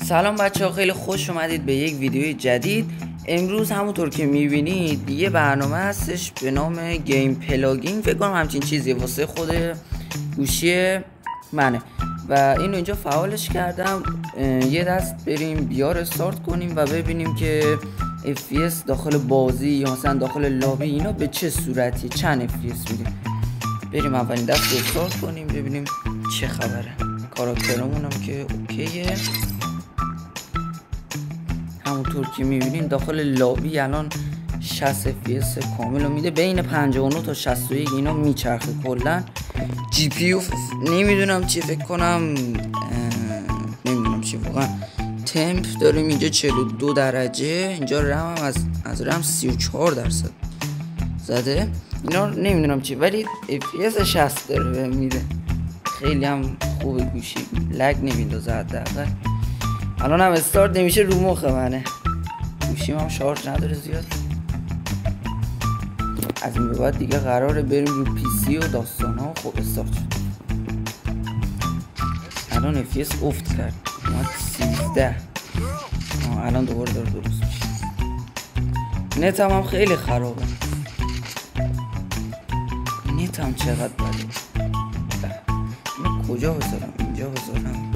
سلام بچه ها، خیلی خوش اومدید به یک ویدیوی جدید. امروز همونطور که میبینید یه برنامه هستش به نام گیم پلاگین، فکر کنم همچین چیزیه، واسه خود گوشی منه و اینو اینجا فعالش کردم. یه دست بریم بیار استارت کنیم و ببینیم که FPS داخل بازی یا مثلا داخل لابی اینا به چه صورتی، چند FPS میده. بریم اولین دست استارت کنیم ببینیم چه خبره. کاراکترمون هم که اوکیه، همونطور که میبینین داخل لابی الان 60 FPS کامل رو میده، بین 59 تا 61 اینا میچرخه کلا. جی پی یو نمیدونم چی، فکر کنم نمیدونم چی واقعا. تمپ داریم اینجا 42 درجه، اینجا رم هم از رم 34% زده، اینا نمیدونم چی، ولی FPS 60 داره میده. خیلی هم خوبه، گوشی لگ نمیندازه حداقل. الان هم استارت نمیشه، رو مخ منه. گوشیم هم شارژ نداره زیاد. از این به بعد دیگه قراره بریم رو پی سی و داستان ها. خب استارت شد. الان FPS افت کرد، اومد 13. الان دوباره داره درست میشه. نت هم خیلی خرابه. نت هم چقدر بده. من کجا بذارم؟ اینجا بذارم.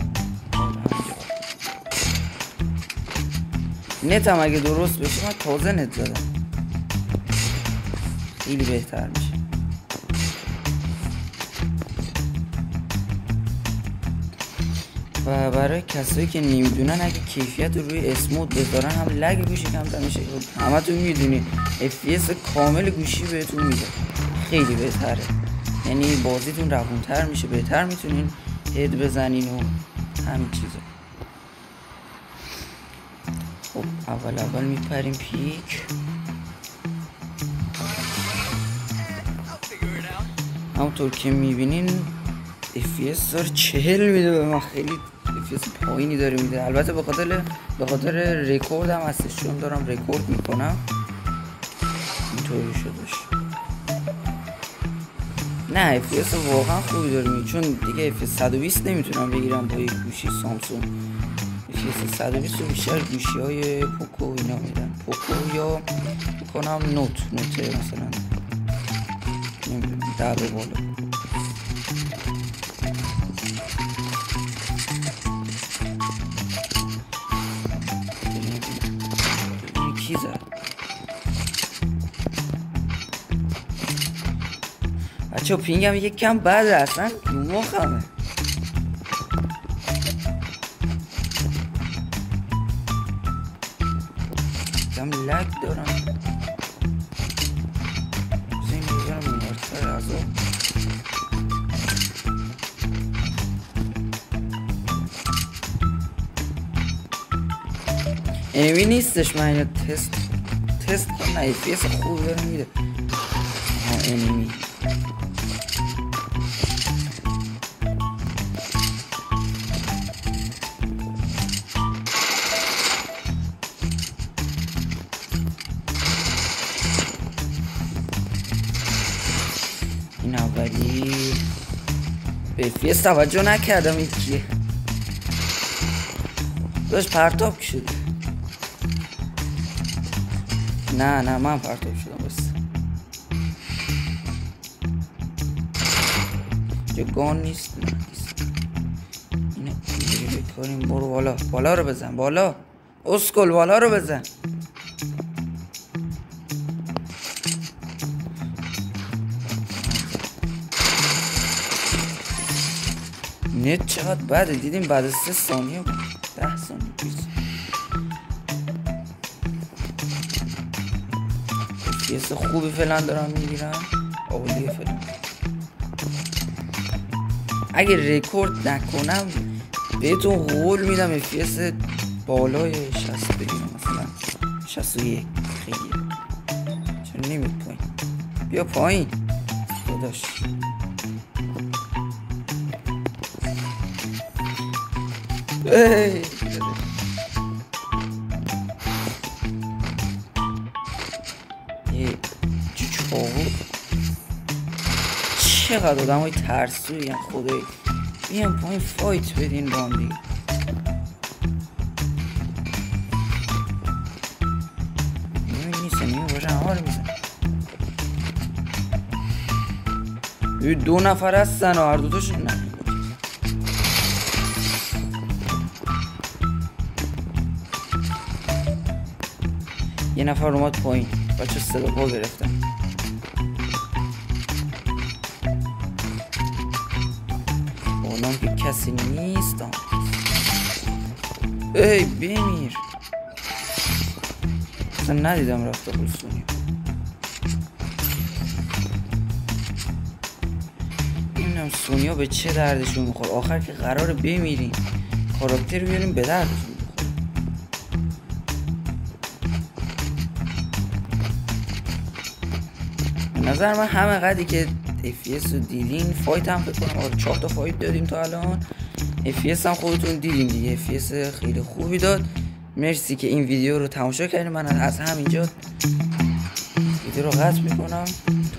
نت هم اگه درست بشه، من تازه نت زدم، خیلی بهتر میشه. و برای کسایی که نمیدونن، اگه کیفیت رو روی اسمود بذارن هم لگ گوشی کمتر میشه. همه تو میدونین FPS کامل گوشی بهتون میده، خیلی بهتره. یعنی بازیتون روونتر میشه، بهتر میتونین هد بزنین و همین چیزا. خب اول میپریم پیک. همونطور که میبینین FPS داره 40 میده به من، خیلی FPS پایینی داره میده. البته به خاطر رکورد هم هستش، چون دارم رکورد میکنم اینطوری شدش. نه FPS واقعا خوبی داره میده، چون دیگه FPS 120 نمیتونم بگیرم با یک گوشی سامسونگ. FPS 120 رو بیشتر گوشی های پوکو اینا میدن، پوکو یا میکنم نوت مثلا، نمیدونم 10 به بالا. کی زد؟ بچه پینگم یک کم بده، اصلا رو مخمه. کم لگ دارم. زین بزنم مارتر ازو. انمی نیستش، من اینو تست کنم. FPS خوب داره میده. انمی این اولی به FPS توجه نکردم. این کیه؟ داشت پرتاب شده. نه من پرتاب شدم بس. جگان نیست. اینه اینجوری بکنیم. برو بالا رو بزن، بالا اسکل، بالا رو بزن. نت چقدر بده، دیدیم بعد 3 ثانیه 10 ثانیه 20 FPS خوبی فعلا دارم میگیرم، عالیه فعلا. اگه رکورد نکنم بهتون قول میدم FPS بالای 60 بگیرم، مثلا 61. خیلی چون نمید پایین، بیا پایین داداش. چقدر آدم های ترسوی هم خدایی. بیان پایین فایت بدین با هم دیگه. 2 نفر هستن و هر دوتاشون نه. یه نفر اومد پایین بچه صدا پا گرفتم. بالام که کسی نیست. ای بمیر اصلا ندیدم رفته بود سونیا. نمیدونم سونیا به چه دردشون میخور. آخر که قراره بمیریم کاراکتر بیاریم به دردشون بخور. به نظر من همه قدری که FPS رو دیدین فایت هم فکر کنم 4 تا فایت دادیم تا الان. FPS هم خودتون دیدین دیگه. FPS خیلی خوبی داد. مرسی که این ویدیو رو تماشا کردین. من از همینجا ویدیو رو قطع میکنم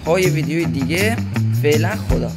تا یه ویدیوی دیگه. فعلا خدا.